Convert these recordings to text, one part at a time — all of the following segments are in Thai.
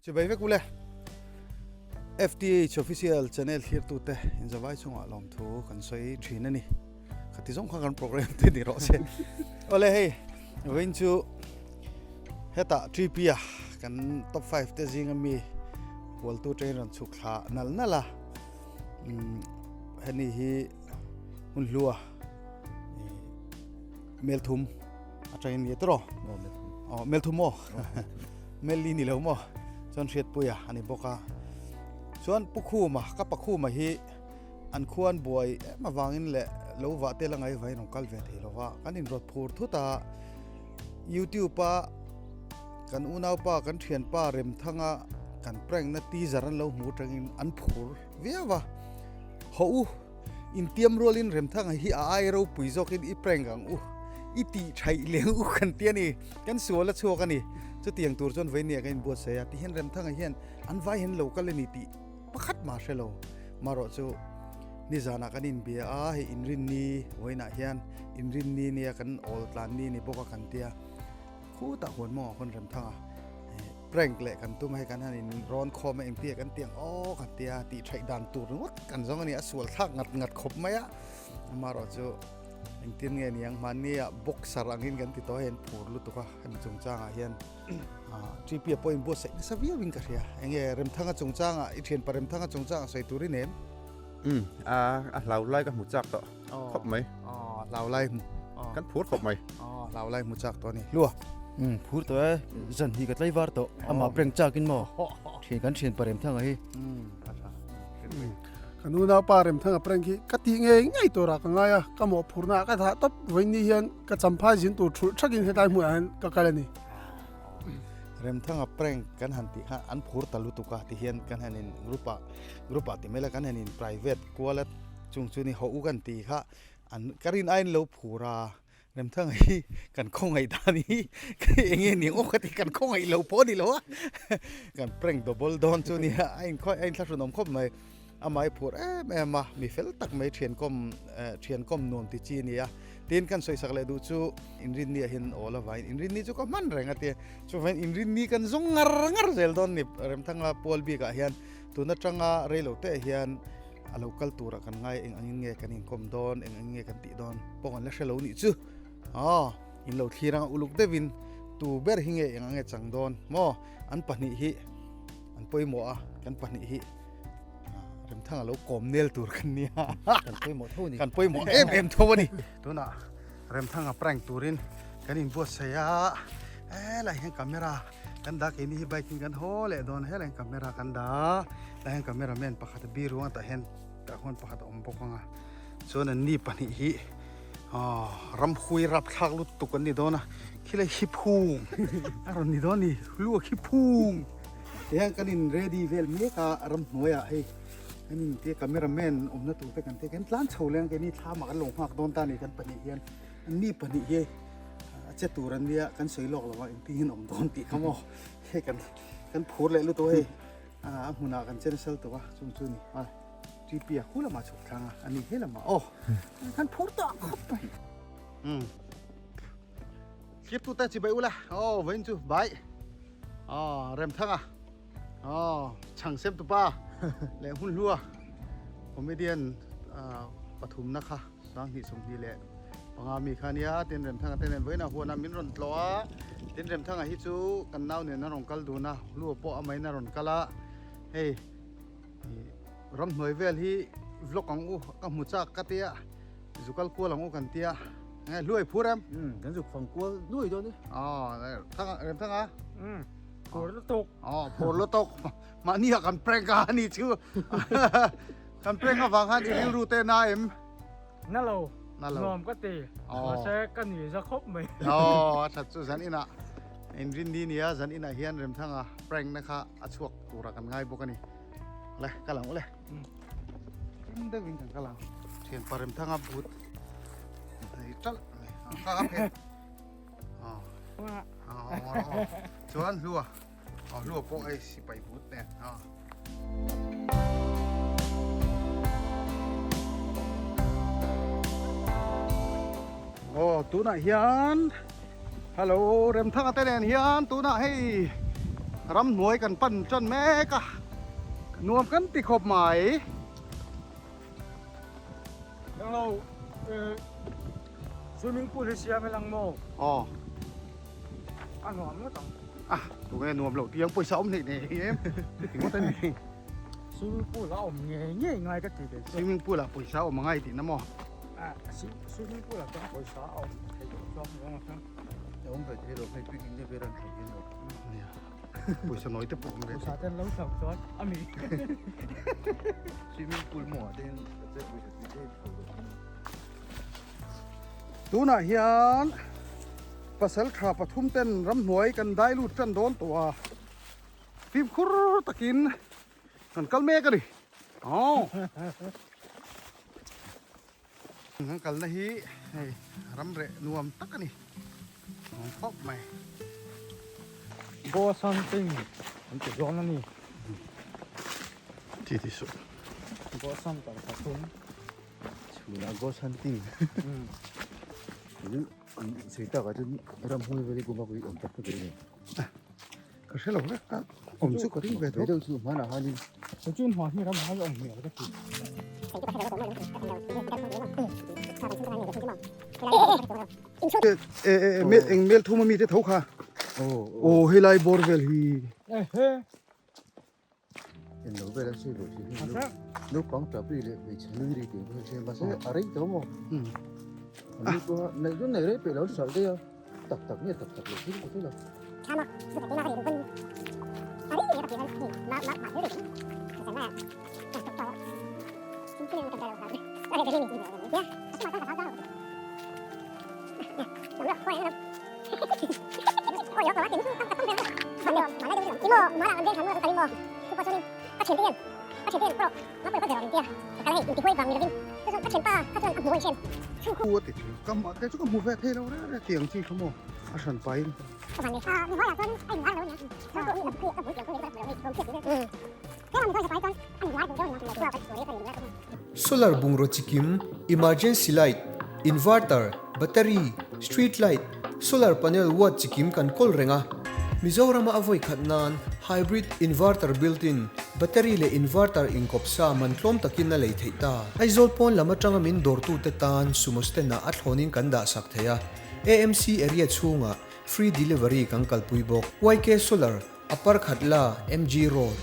จะไปเวกุเลย FTH official channel here tu te in zawai chunga lom thu kan soi thin ani khati jong khan program te ni ro se ole hey when chu heta 3p kan top 5 te jing ami wal tu train ran chu kha nal nala hani hi hun lua mel thum a train ni tro mel thum mo mel li ni lo mo chon riat puya ani bokaส่วนปุกคู่มากับปักคู่มาฮีอันควรบวยมาวางอินแหละแล้วว่าเตลังไงไว้น้องกัลเวทีแล้วว่ากันอินรถพูดทุตา YouTube ป้ากันอุณาวป้ากันเทียนป้าเร็มทั้งกันแปลงนาทีจารันเราหูจังอินอันพูดเวียว่าเขาอินเตียมรัวลินเร็มทั้งฮีไอเราปุยจกินอีแปลงกังอีตีใช้เลี้ยงกันเตียนี่กันสัวและชัวกันนี่จะเตียงตัวจนไว้เนี่ยกันบวชเสียที่เห็นเร็มทั้งเห็นอันไว้เห็นเรากันเลยนี่ตีปะคัดมาเชลมารอจูนิจานักันอินเบียให้อินรินนีไว้หน้าเฮียนอินรินนีเนี่ยกันออลตลานนีนี่พวกกันเตียคู่ตะหวนมอคนเริ่มทั้งแปลงเละกันตุ้มให้กันฮันอินร้อนคอมาเองเตียกันเตียงอ๋อกันเตียตีใช้ดันตูดวัดกันสองอันนี้สวลทักงัดขบไหมอะมารอจูเองตีนเงี้ยนี่ยังมันเนี่ยบกสรังอินกันติดต่อเห็นผูรุตุกะให้มันจงจ้างเฮียนจีเปียปอยบัวใส่สวีวิ่งกันเฮียเองเริ่มทั้งจงจ้างอีเทียนปเริ่มทั้งจงจ้างใส่ตุริเนมเราไล่กับหมูจักต่อครบไหมเราไล่กันพูดครบไหมเราไล่หมูจักตัวนี้ลัวพูดตัวจันทีก็ไล่วาร์ตัวอามาเปล่งจากินหม้อเทียนกันเทียนปเริ่มทั้งไงกันนู้นเอาปาเริ่มทั้งเปล่งขี้กติเงี้ยง่ายตัวรักง่ายอ่ะก็หมอพูดน่ะก็ถ้าตบวันนี้เห็นก็จำพาจินตัวชุดชักกินให้ได้หมดอันก็กันนี่เริ่มทั้งแปลงกันหันติฮะอันพูดตลุตุกะที่เห็นกันหันอินกรุ๊ปที่ไม่ละกันหันอิน private กลัวละจุงจุนี่เขาอุกันตีฮะอันการินไอน์เราผูราเริ่มทั้งไอ้กันคงไอ้ตานี้เองนี่โอ้กติกันคงไอ้เราพอดีแล้ววะกันแปลงดับเบิลดอนจุนี่ฮะไอ้ค่อยไอ้ทัศนมคบไหมอามาพูดแม่มามีเฟลตักไม่เทียนก้มนวมติจีนี่อะตีนกันสวยสักเลยดูจูอินรินนี่เห็นโอละไว้อินรินนี่จูก็มันแรงอ่ะเตี้ยจูเห็นอินรินนี่กันซงงัรเซลดอนนี่เริ่มทั้งปอลบีกะเฮียนตัวนัดจังเรลเตะเฮียนเราคัลตัวกันง่ายเองอันนี้กันอินคอมดอนเองอันนี้กันติดอนป้องกันแล้วเชลนี่จูอินเราทีรังอุลุกเดวินตัวเบอร์หิงเองอันนี้จังดอนมออันปนิฮิอันปอยหมอกันปนิฮิเริ่มทั้งเรากลมเนลตัวกันเนี่ยกันไปหมดทุ่นี่กันไปหมดเอ็มทั่วนี่ตัวน่ะเริ่มทั้งแปลงตัวรินกันอินบัวเสียอะไรเห็นกล้องเมรากันดักอินที่ไปกินกันโหเลยโดนเห็นกล้องเมรากันดาแล้วเห็นกล้องเมราแมนปะขัดบีรุงแต่เห็นแต่คนปะขัดอมปกงะส่วนนี้ปนิฮิรำคุยรับทักลุตุกันนี่โดนนะคิดเลยขี้พุงอะไรนี่โดนนี่ลัวขี้พุงเห็นกันอินเรดี้เวลมีกะรำหน่วยอะให้นี่ที่คาเมราแมนอมนัตุไปกันที่กันล้านโชว์เรื่องกันนี่ท้ามากันลงหักโดนตานี่กันปนิเฮียนนี่ปนิเฮียเจ้าตัวนั้นเนี่ยกันสวยหลอกหรอว่าที่หินอมโดนตีเขาโม่ให้กันพูดเลยรู้ตัวเฮ้หุ่นหน้ากันเจนเซลตัวจุนนี่จีเปียคู่ละมาฉุดทางอันนี้ให้ละมาโอ้กันพูดต่อครบไปคลิปตัวแต่จีไปอุละโอ้เว้นจูบายเริ่มทั้งช่างเซมตัวป้าแล้วหุ่นรัวคอมเมเดียนปฐุมนะคะบางทีสมทีแหละบางมีคานี้เต้นเริ่มทั้งเต้นไว้นะหัวน้ำมินร้อนตัวเต้นเริ่มทั้งฮิจูกันน่าวเนี่ยน่ารองกัลดูนะรัวโปะไม่น่ารองกัลละเฮ้ยรำหน่วยเวลที่วล็อกของอูก็มุจักกัตเตียจุกัลกัวหลังอูกันเตียไงรวยพูดมั้ยกันจุกฝั่งกัวด้วยตัวนี้ทั้งเริ่มทั้งโผล่ตกโผล่ตกมาเนี่ยกันแปลงกันนี่ชื่อกันแปลงกันฟังฮันจะรู้เต้นนายมนั่นเรานอมก็ตีมาแช่กันอยู่จะครบไหมชัดสุดสันอินะอินรินดีเนี่ยสันอินะเฮียนเริ่มทั้งแปลงนะคะอชวกตัวกันง่ายพวกนี้เลยกะหลังเลยได้วิ่งกันกะหลังเทียนปาเริ่มทั้งบูดจัลข้าเพชรชวนรัวรัวโปไอ้สิไปบูดเนี่ยโอ้ตัวน่ะเฮียนฮัลโหลเริ่มทั้งเต้นเฮียนตัวน่ะให้ รำหน่วยกันปั้นจนแม่กะนวมกันติดขบหมาย ยังเราswimming pool siya may lang mo อ๋อ ano mo tang อ่ะถูกไงนวมเราเตียงปุ๋ยซ้อมนี่เอ็มถึงว่าตั้งนี่ swimming pool la om nge ngai ka ti de ซิมิงปุ๋ยละปุ๋ยซ้อมมาไงตินะมอ swimming pool la tang ko sa om thai ko mo ma tang เดี๋ยวผมไปเที่ยวไปปิ้งเนี่ยไปรันใครกินหรอก เนี่ยปุ๋ยสนอยแต่ปุ๋ยเลย sa ten lo sa so ami สวิมมิ่งพูลหมอเด่นจะไปที่เที่ยว ดูน่ะเฮียนปัสสาวะขาปทุมเต้นรำหน่วยกันได้ลูดจันโดนตัวฟิล์มคุรตะกินกันกัลเมกันดิอ๋องั้นกันนะฮีรำเระนวมตักกันนี่ของพบไหม go something anti don ani ที่สุด go some ta sa tun ชูนาโกซันติ้งสิ่งต่างกันจนรำห้วยเวลีกูมาคุยอมตักตัวเอง ก็ใช่หรอกนะผมสุขที่เวท เดี๋ยวสู้มาหน้าฮันนี่ so chun hwa ni ram ha om me ka ti เมเมลทุ่มมีแต่เท่าค่ะ โอ้ โอ้เฮไลบอร์เวลฮี eh he เห็นหนูไปแล้วช่วยดูสิ asa ลูกปังจับไปเลยไปเฉลี่ยดีๆเพื่อเชื่อมาสิอะไรตัวมั้ง อันนี้ก็ในรุ่นไหนเลยไปแล้วสอนได้ยังตักเนี่ยตักเลยที่กูที่เรา Sama, seperti mana hari pun. Hari ini tapi kan mak dulu deh. Sama. Nah, betul. Simpel yang kita lakukan. Ada dari ini ya. Aku makan apa tahu. Nah, ya, kau yang oh, ya, kau makan itu tak tahu. Mana dulu. Imo, mana ambil kamu atau imo. Aku pasokin. Kacentian. Kacentian, bro. Ngapa pada orang dia? Kalau ini dibuat bang lagi. Terus kacenta, kacen aku buat sen. กูติดก็มาแต่ก็มูเวทให้เราได้เตียงที่เขาโมอาฉันไป Kapan nih? Nih kau yang tuan, ayo mulai dulu ya. Aku ini lebih aku yang tuan lebih lebih lebih lebih. Kalau mau sampai tuan, ayo mulai dulu yang lebih lebih. Solar bungro chikim, emergency light, inverter, battery, street light, solar panel watt chikim kan kol renga. Mizoram avoid khatnan hybrid inverter built-in, battery le inverter inkopsa man tlom takin na lei theita. Aizol pon lama tanga min dortu te tan sumosten na athlonin kanda sak theya. AMC area chunga free delivery kang kalpuibok. YK Solar, Upper Khatla, MG Road.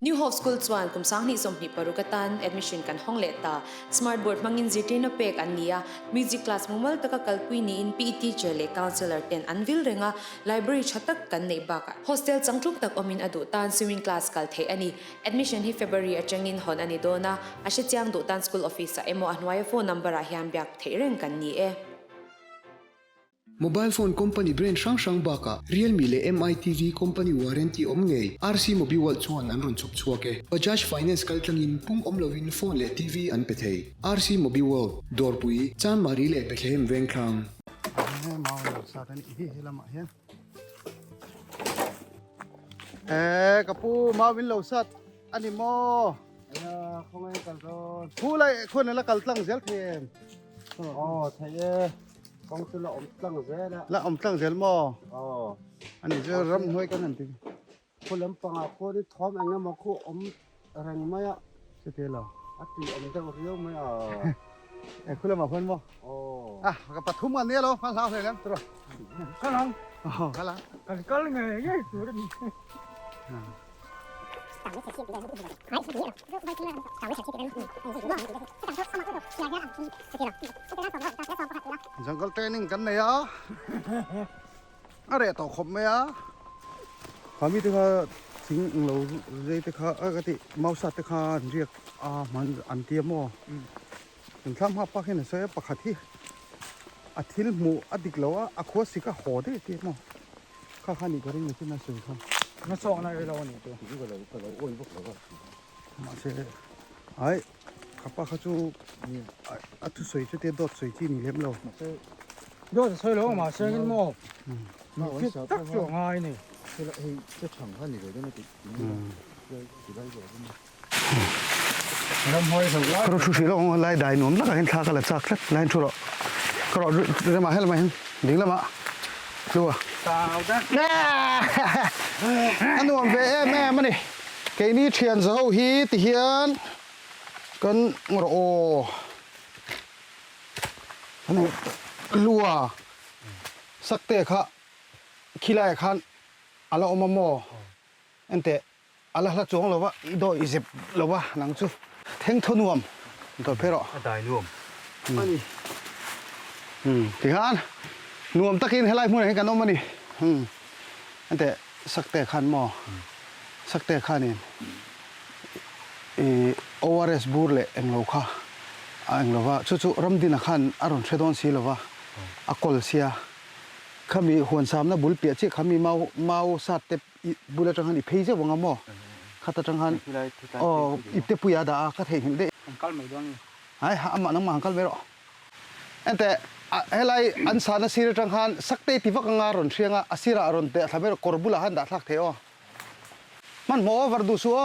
New Hope School chuan kumsang ni somni parukatan admission kan hongleta smart board mangin zirtina pek ania music class mumal taka kalpui ni in PE teacher le counselor ten anvil renga library chatak kan nei baka hostel changtluk tak omin adu tan swimming class kal the ani admission hi February achangin hon ani dona ashe chang du tan school office a emo anwai phone number a hiam byak theireng kan ni e Mobile phone company brand sang baka Realme le MITV company warranty om ngei RC mobile chuan an run chop chuake Bajaj Finance kaltlangin pung om lovin phone le TV an pethei RC mobile dorpui chan mari le bethlem vengkhang มาซาตันอีเฮลมาเฮียกระปูมาวินเหลาสัตอันนี้โม เขาไม่กันก็ ผู้ไรคนนั้นละกัลตั้งเซลเทม อ๋อไทยกองทุนละอมตั้งเสียละ ละอมตั้งเซลโม อ๋อ อันนี้จะรำห้วยกันนั่นที คนลำปางคนที่ท้อมอันนั้นมาคู่อมอะไรไม่อะ เสร็จแล้ว อัดตีอมตั้งเรียวไม่อ่ะ คุณละมาเพิ่นโม อ๋อ อ่ะกับปทุมกันนี้เราพันลาวเลยแล้วตัว kalang อ๋อกันละ kal nge nge tu ni Tahu saya sih tidak itu. Hai sih dia. Tahu saya tidak. Tahu saya tidak. Tahu sama itu. Ya ya. Sekitar. Sekitar sama kita sama kita. จังก็เทรนนิ่งกันเนี่ยอะไรต่อคมไหมอ่ะพามีที่เขาสิงเราเรียกที่เขาก็ที่มาสัตว์ที่เขาเรียกมันอันเทียมอ่ะถึงทำให้ปักเห็นเสียปักขัดที่อาทิตย์หมูอดีตแล้วอ่ะขวดสิก็ห่อได้เทียมอ่ะข้าขันอีกก็เรื่องที่น่าสนใจ na so na ilo ni tu ที่ก็เลยอ้วนพวกเราก็ มาเสียไอ้ข้าป้าเขาจูนี่ทุสวยจะเตี้ยดอดสวยที่นี่เลี้ยงเรา do soi lo ma sengin mo fit tak chu ngai ni ที่เราจะช่างขันนี่เลยนะที่ที่ได้บอกว่า ram hoi so la ก็รู้สึกเราไล่ได้หนุ่มแล้วก็เห็นข้าก็เลยซักแล้วไล่ชั่วเราก็เราเรื่องมาให้เราไหม ดิ้งแล้วมาดูอ่ะ Sao đó. แน่อันนู้นเว้ยแม่มันนี่แกนี่เทียนเสาฮีติเฮียนกันงรโออันนี้ลัวสักเตะค่ะขี้ไล่ขันอะไรออกมาโมอันเตะอะไรละจงหรอวะอีโดอีเจ็บหรอวะหนังจูเท่งทนวมตัวเพรอ ได้รวม ที่ขันนวมตะกินให้ไล่มือให้กันน้องมันนี่อันเตะสักเตะขันโมสักเตะขันนี่ORS บูร์เล่เอ็งเราค่ะเอ็งเราว่าจู่ๆรำดินขันอารมณ์เชดอนสีเราว่าอากอลเสียขามีหัวสามนะบุลเปียจีขามีเมาสัตว์เตบุลจังหันอีเพย์เจ้าวังอ่ะโมข้าตาจังหันอีเตปุยาดาข้าเห็นเด้ Angkal mai dong. ไอ้หามันน้ำมันกันไปหรออันแต่เฮลัยอันสารสีจังหันสักเตติวักงารอนเชียงอ่ะสีระอรอนเตะทำให้กอร์บุลหันดักทักเทอมันโมวรดูซัว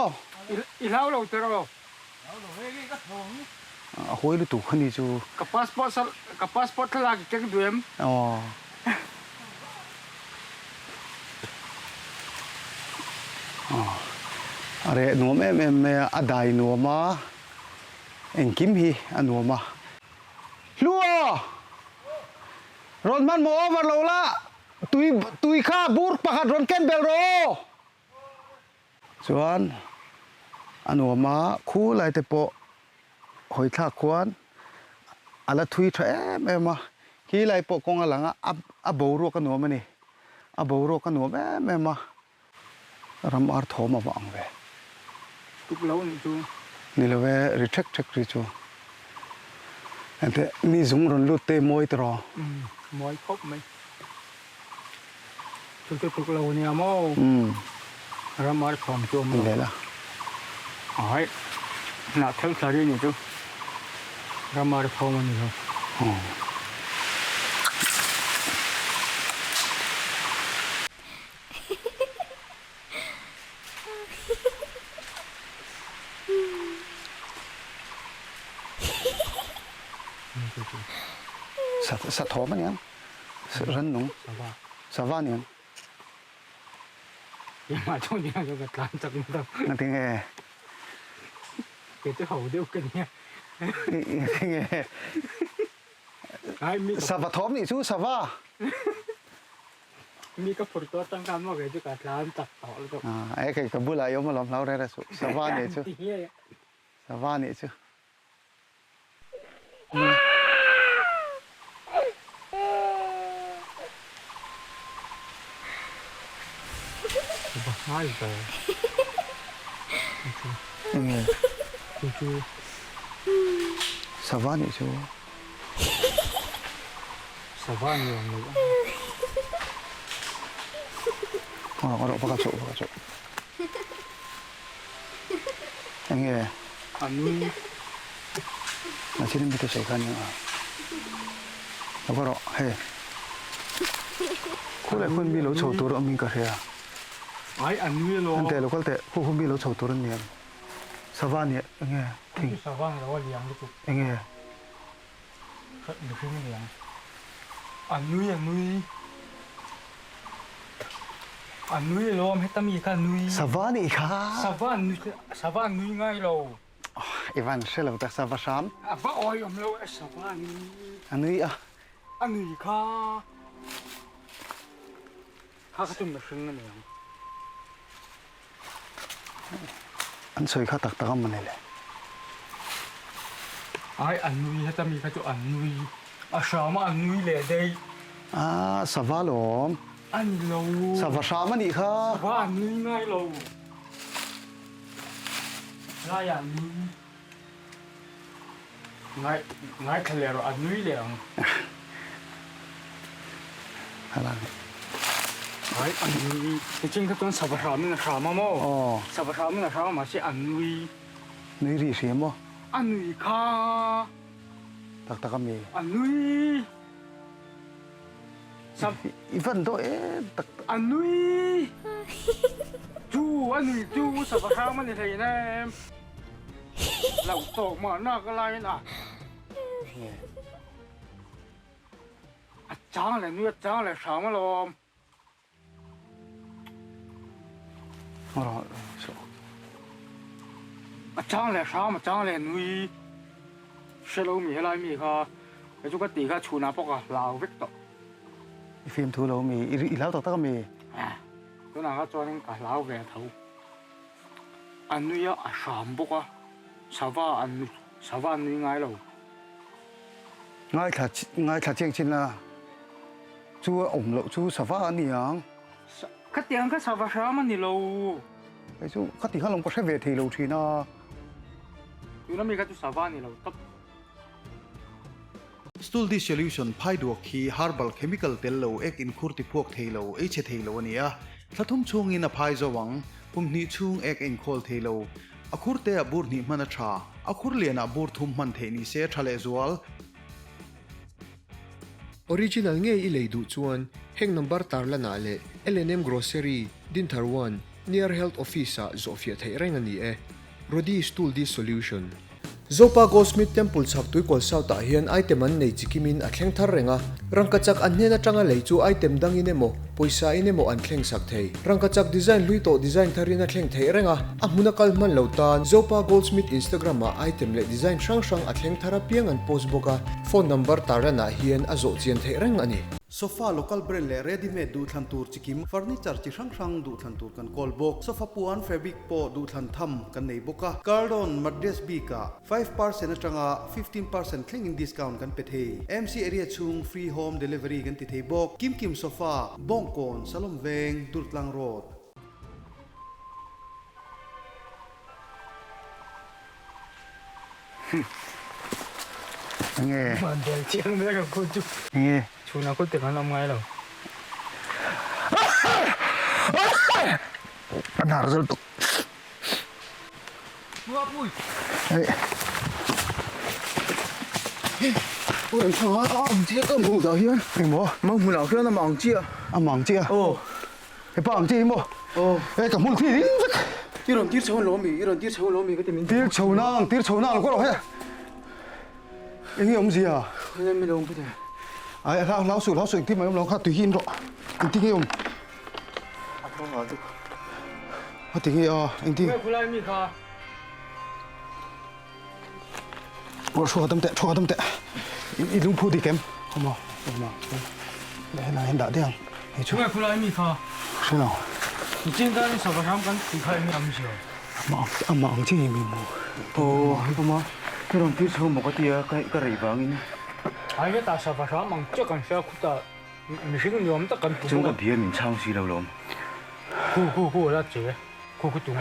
Ilau lo tero. โอ้ยลูกตู่คนนี้จู Ka passport lagi keng duem. อ๋ออะไรหนูแม่อดายหนูมาเอ็งกิมฮีอันหนูมาลัวรอนมันโมอวันเราละตุยข้าบูร์ปะขัดรอนแกนเบลโรส่วนอันหนูมาคู่ไรแต่ปะหอยทากควันอะไรทุยแท้แม่มาขี้ไรปะกงหลังอ่ะบูรัวกันหนูมานี่บูรัวกันหนูแม่มารำอาร์ทอมาบังเว Tuk lau ni tu. นี่เราเวรีเทครีจูอันเดนี่จุงรอนลุเตมวยตรอ Moi khop mai. Tuk lau ni amo. Ramar khom tu นี่ mo. เลยล่ะ Ai. Na thel sari ni tu. Ramar khom ni lo. สัตว์ทอมันยังรันหนุ่ง Sawa. สวานี่ยัง Ya ma chong ni jo ka tlan tak ni ta. นั่นที่ไง Ke tu hau deu kan ya. ที่ไง Ai mi สวาทอมนี่ชูสวา mi ka phur to tang kan mo ke ju ka tlan tak to lo to. ไอ้กับบุลายมาล้อมเราได้ละชูสวานี่ชู Ye. สวานี่ชู Hai ba. ยังไง Chu. สวานี่ชู Sawa ni lo. เราปากกาชูยังไง Anu มาที่นี่มีตัวใส่กันยังแล้วก็รอเฮ้คู่เลยคนมีรถโชว์ตัวรถมีกระเทีย ai anu lo. อันแต่เราก็แต่คู่คนมีรถโชว์ตัวนี้สวานี่ยังไงทิ้ง Sawa lo liang lu tu. ยังไง Khat ni phi liang. Anu. Anu lo am heta mi ka nui. สวานี่ค่ะ Sawa nui ngai lo. อีวันเชื่อเราแต่สวาสาม Ba oi am lo sawa ni. อันนี้อ่ะ Anu ka. Ka ka tu ma sing ni. อันสวยข้าตักมันเลย Ai anu heta mi ka tu anu. Asama anu le dei. สวาหลอม Anu lo. สวาสามนี่ค่ะ Sawa nui ngai lo. Ra ya nui. Ngai khalero anui leang. อะไร Ai anui. Jing ka ton sabram na sama mo. อ๋อ Sabram na sama ma si anui. นี่รีเสียมั้ Anui ka. ตักมี Anui. Sab อีวันตัวตัก anui. Chu anui chu sabram ma ni thei na. Lau to ma na ka lai na. trang lại nuôi trang lại sáng mà lom trang lại sáng mà trang lại nuôi sẽ lâu mì hay lại mì ha cái chỗ cái tỷ cái chủ nào bóc à lao vết đó phim thu lâu mì ít lâu tao mì cái nào cái cho nên cả lao về thấu anh nuôi à sáng bóc à sao anh nuôi ngay lâu ngay thà chiên chín là chú ổng lộ chú sao vả anh nhàng cái tiếng cái sao sáng mà đi lâu cái chú cái tiếng lồng có sẽ về thì lâu thì nóอยู่นั่นมีกันจุดสาวานี่เราตับ Stuldi solution phai duak khi herbal chemical tel lo ek in khur ti phok theilo e che theilo ania thlathum chung in a phai zawang pumni chung ek in khol theilo akhur te abur ni mana tha akhur lena bur thum man the ni se thale zual Original nge i leidu chuan heng number tar lana le LNM grocery din Thlahrang near health office a zofia thei reng ani e Rodi Stuldi solution Zopa Goldsmith Temple chak tui kol sau ta hian item an nei chikimin a thleng thar renga rangkachak an hena tanga lei chu item dangin emo poisa in emo an thleng sak thei rangkachak design lui to design tharin a thleng thei renga a hmuna kalman lo tan Zopa Goldsmith Instagram a item le design sang a thleng thara piang an post boka phone number tarana hian a zo chian thei reng ani sofa local brand le ready made du thlan tur chikim furniture chi sang du thlan tur kan call box sofa puan fabric po du thlan tham kan nei boka cardon mattress bika 5% atanga 15% cling in discount kan pethe MC area chung free home delivery kan ti thei bok kim sofa bongkon salom veng Thlahrang road nghe mà để chiếng nữa là cô chú nghe chú nào có tiền ăn năm ngay đâu anh hà rồi tụ mua bụi ôi sao á ông chia cái mũ đó hiên hình bố mũ nào kia nó mỏng chia mỏng chia cái bỏng chia mũ cái cả mũ thì 이런 띠처럼 놈이 이런 띠처럼 놈이 그때 민 띠 châu nàng có rồi anh nghĩ ông gì à 그냥 민 너무 부대 lão sủi tí mà ông lão khác tùy hin rồi anh tí nghe ông 그런 거 아직 tí nghe anh tí 왜 굴라임이 가 cho tâm tệ ít lúc phu thì kém không mà đây là em đã đi hàng thấy chưa 왜 굴라임이 가 thế nào 이젠가는 서버 잠깐 굴라임이 암시오 mà ông chỉ mình 이거 뭐 이런 띠처럼 뭐가 띠야 cái rỉ vàng 알겠다 서버 잠깐 쪼간 샤쿠다 미식은 좀 딱간 chúng ta bia mình trang gì đâu lắm 고고고 라지 고고 뚱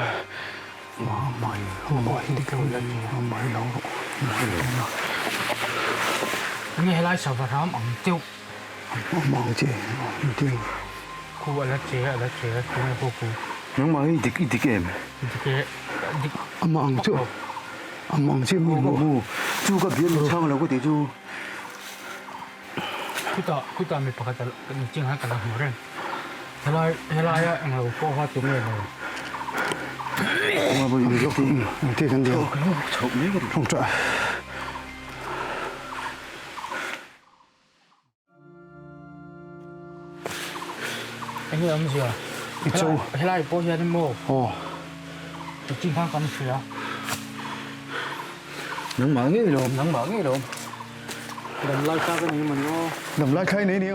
mày đi kêu lên mày lâu nghe lại 서버 잠깐 tiêu mà ông chỉ tiêu 고고 라지 그냥 고고 nhưng mà đi em 이게 mà ông chỉ mình chú cái bia mình trang là có thể chú 그다 미 바가다 징한 까나 뭐래 헬라야 앵로 꼬화 뚱에 mà bây giờ thì cần điều chậu mấy cái không trợ anh em gì à châu 헬라이 보셔야 뭐 징한 까는 수야 nắng mảng rồi 그럼 라이카 그 님은요 làm lại khai này nè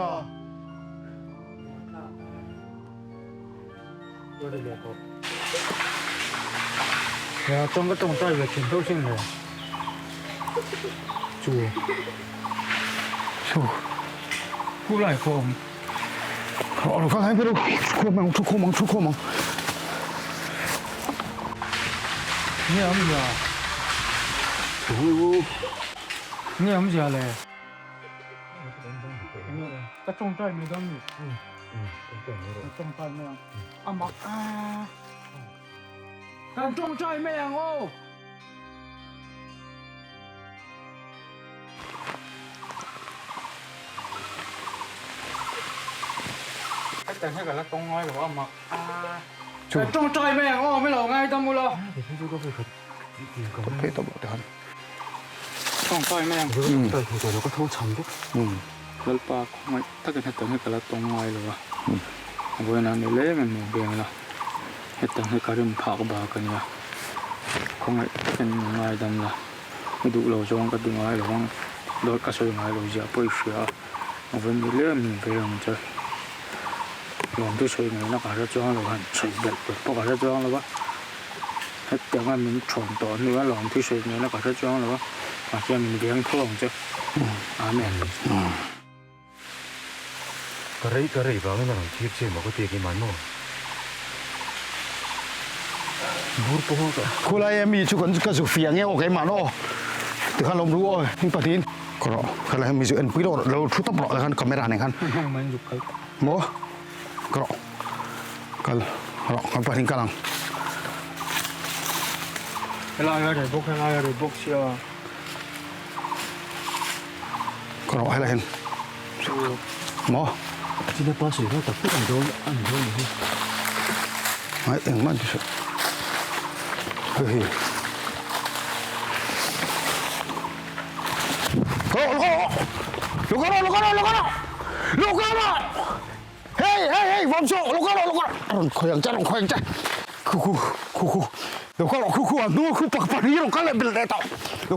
야, 쫑가쫑 짜이가 진도식네. 주. 후라이 콤. rồi các anh biết đâu khô măng 네 엄지야. 네 엄지야래. 까쫑 짜이 미담이. 까쫑 짜이 매양. 아 막. 까쫑 짜이 매양 오.แต่ให้กับละตรงน้อยหรือว่ามาแต่จ้องใจแม่งอ้อไม่หลอกไงตำมูลอ่ะ thế tao bảo đượcจ้องใจแม่ง 이거 저거 더 참고 pa ngai ta kan hetang he kala tong ngai lo wa bo na ne le ngan ne beng la hetang he karim phak ba kan ya ngai ta kan ngai dam la du lo jong ka du ngai lo wang do ka soi ngai lo ja poi sia ven ni le mi beng cha lom tu soi ngai na ka ra jong lo han chai bet po ka ra jong lo wa hetang an min chong to ni wa lom tu soi ngai na ka ra jong lo wa ma cha min beng thong cha amen cái này vào nó làm thiệp trên mà có tiền cái món mà bút bông cả cô lại em mi chú còn cái phiền nghe ok mà nó từ khăn lồng đuôi nhưng phải tin có đó khăn lại mi chú ăn quý đồ lâu chút tóc lọ là khăn camera này khăn man juk kai mo có đó khăn đó khăn phải tin cái nào la re bok sia có đó hay là hen mo chỉ là bao nhiêu tập tất cả đồ ăn đồ này ấy em mang đi Hey, vamos lo khoyang cha khu anu khu pak ni lo kala bil data lo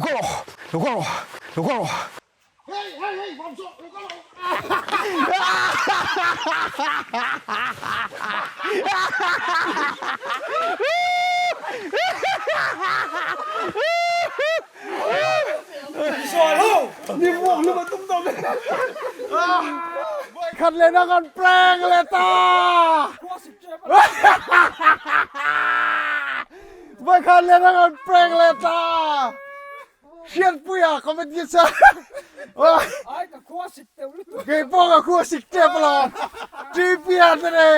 Hey, vamosนี่พวกนึกว่าตุ้มๆเลยขัดเลยนะกันแปลงเลยตาไม่ขัดเลยนะกันแปลงเลยตาเชียนปุยอ่ะเขาไม่ยินซะเกี่ยปองกับขั้วสิเจ็บหรอจีเปียนเลย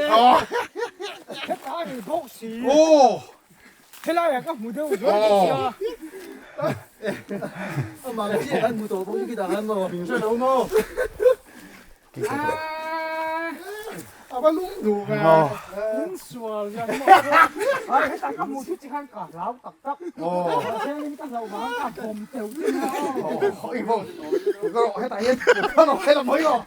โอ้เฮ้ยอะไรก็มือเดียวมาเลยที่กันมือโตพวกนี้กี่ต่างกันมั้ง平时都孬ว่าลุงดูไงลุงสวยจังไอ้ตาก็มือที่ข้างกาดแล้วตักโอ้เช่นนี้ก็เราบ้างกับผมเตียวที่น้าโอ้ยพวกก็ให้ตาเย็นก็เราให้เราไม่หรอก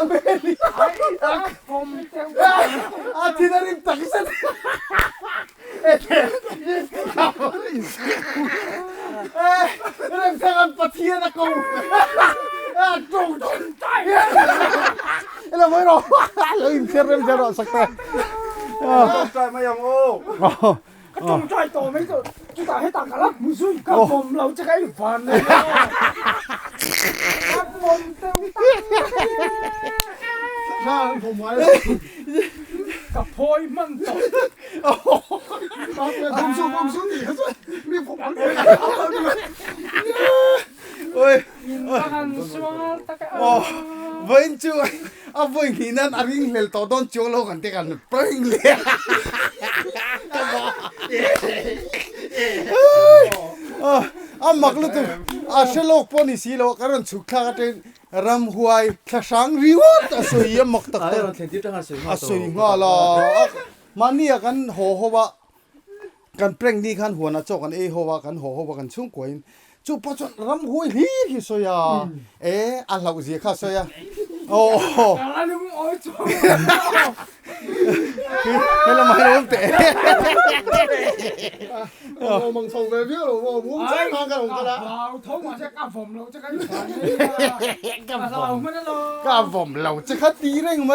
เบลี่ผมเตียวที่นั่นริมตักเส้นเริ่มทำปะเทียนกูจงจนตายแล้วไม่รอเลยเสียเริ่มจะรอสักแต่ใจไม่ยอมโอ้ก็จงใจโตไม่ก็จุดให้ตักกันละมือซุยกับผมเราจะให้ฟันเลยกับผมเต็มตาผมไว้กับพอยมันตกผมสู้ดิมีผมเฮ้ยเว้นจูเอาเว้นที่นั่นอาริงเลลต่อต้นโจโลกันเตกันเปล่งเลยมักลุตุเชลโลกปนิสีโลการันสุขลากันรำหวยThlahrangริวต์สวยมักตักเตอสวยงาลามันนี่กันโหวะกันเปล่งนี่กันหัวน่ะจอกันโหวะกันโหวะกันชุ่มกวยจูปัจจุรำหวยฮีที่สวยอันเราเสียข้าสวยโอ้อะไรนี่มึงอ้อยจ้าเฮ้ยเราไม่รู้เตะมึงส่งไปเพื่อหรอมึงใช้ทางกันของกันละท้องมาจะกับผมเราจะกันกับผมเราจะคัดตีได้ไหม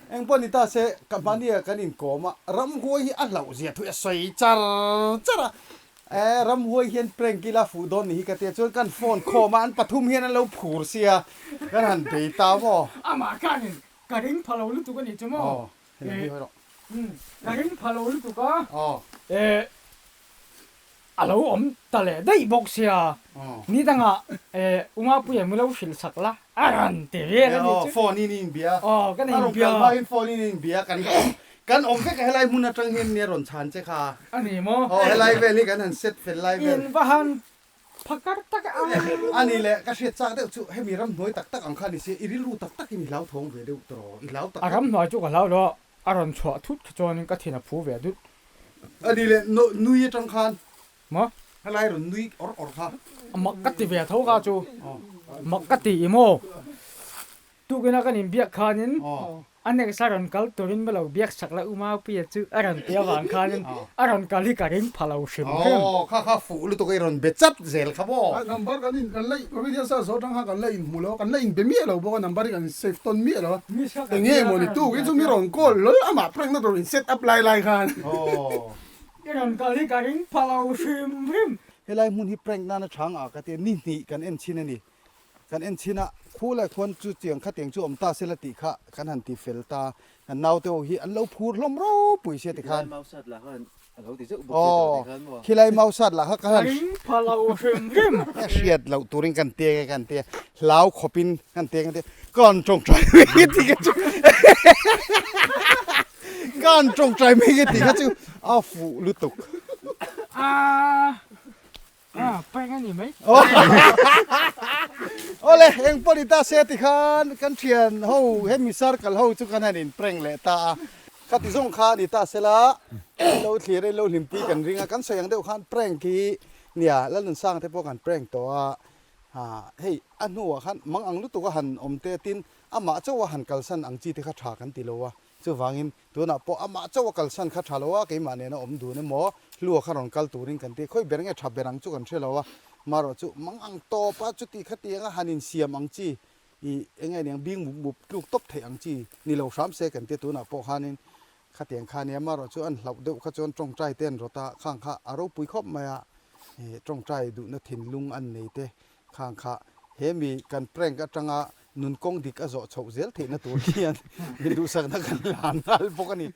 เอ็งปนิตาเสกับมันนี่กันอินโกมารำหวยอันเราเสียทุกสวยจ้ารำหวยเห็นเปล่งกีฬาฟุตบอลนี่ก็เตะจนกันโฟนคอมาอันปฐุมเห็นเราผูกเสียกันหันไปตาบ่มากันริงพาเราลุตุกันนี่จ้ะมั้งเห็นพี่เหรอกันริงพาเราลุตุกันเราอมตะเลได้บอกเสียนี่ตั้งอุ้งอาปุยมือเราฟิลสักละอันเตะเวลนี่โฟนนี่เบียกันนี่เบียมาโฟนนี่เบียกันอมแค่ให้ไล่มุนจังเห็นเนี่ยรอนชานเจ้าค่ะอันนี้มั้งให้ไล่เวลี่กันหันเซตเป็นไล่เวลอินบ้านพักกันตักอันนี้แหละก็เสียจากเดี๋ยวให้มีรำหน่วยตักอังคารนี่เสียอีริลูตักนี่เล้าทองเวเดียวตรออีเล้าตักรำหน่อยจุกกับเราเนาะ aron chua thut khachon ka thina phu ve du อันนี้เลยนุยจังคัน ma อะไรหรอนุยออค่ะ mak ka ti ve tho ga chu mak ka ti imo tu gena kan in biak khanin อ๋อ anek saron kal torin belo biak sakla uma pi chu aran tia wang khanin aron kali ka ring phalo shim อ๋อ hem ข้าฝูหรือตัวไอ้รอนเบ็ดจัดเซลครับบ่ number kan in kan lai ko dia sa so tang ha kan lai mu lo kan lai be mi lo bo number kan save ton mi lo mi sa te nge mo ni tu ki chu mi ron ko lol ama preng na to set up lai khan อ๋อ aron kali ka ring phalo shim hem เฮลัยมุนฮิแปรงนานะช้างอากาเตนี่กันเอ็นชินนี่กันเอ็นชินะคู่ละคนจุเจียงขัดเตียงจุอมตาเซลติขะกันหันติเฟลตากันนาวเตวฮีอันเลาพูดลมร้ปุยเสียติคันอ๋อคิไลเมาสัตละฮะกัน ring phalo shim hem เชียดเราตัวริงกันเตียกันเตียลาวขบินกันเตียกันเตียก่อนจงใจไม่ติกันจุก่อนจงใจไม่ติกันจุอาฟูลุตุก ไปกันนี่ไหม โอ้เลยเอ็งปนิตาเสติขันกันเทียนเฮาเฮมิซาร์กัลเฮาจุกันหันอินเปรงเลตาคัติซงคานิตาเสละเราเทียเราลิมปีกันริงกันเสียงเดียวขันเปรงกีเนี่ยแล้วนั่นสร้างที่พวกกันเปรงตัวเฮ้ยอันนู้ขันมังอังลุตัวหันอมเตตินอามาเจ้าหันกัลสันอังจีที่ขัดฉากันติโลวะเจ้าฟังอินตัวน่ะพออามาเจ้ากัลสันขัดฉาโลวะกี่มันเนี่ยนะอมดูเนี่ยหมอลัวขรอนกัลตูริงกันตีค่อยเบรงเงชับเบรังจุกันเชลวะมารจุมังอังโตป้าจุติขัดเตียงหันินเสียมอังจียังไงเนี่ยบิงบุบลูกตบเทอังจีนี่เรา3 เซกันตีตัวน่ะพอหันินขัดเตียงขาเนี่ยมารจุอันเหล่าเด็กขจรตรงใจเต้นรถข้างข้าอารมณ์ปุยคบมาตรงใจดูนถิ่นลุงอันนี้เตข้างข้าเฮมีกันเปร่งกันจังนุนกงดิกอโจเฉาเซลเทนตัวเขียนดูสักนักกันหลานนัลพวกนี้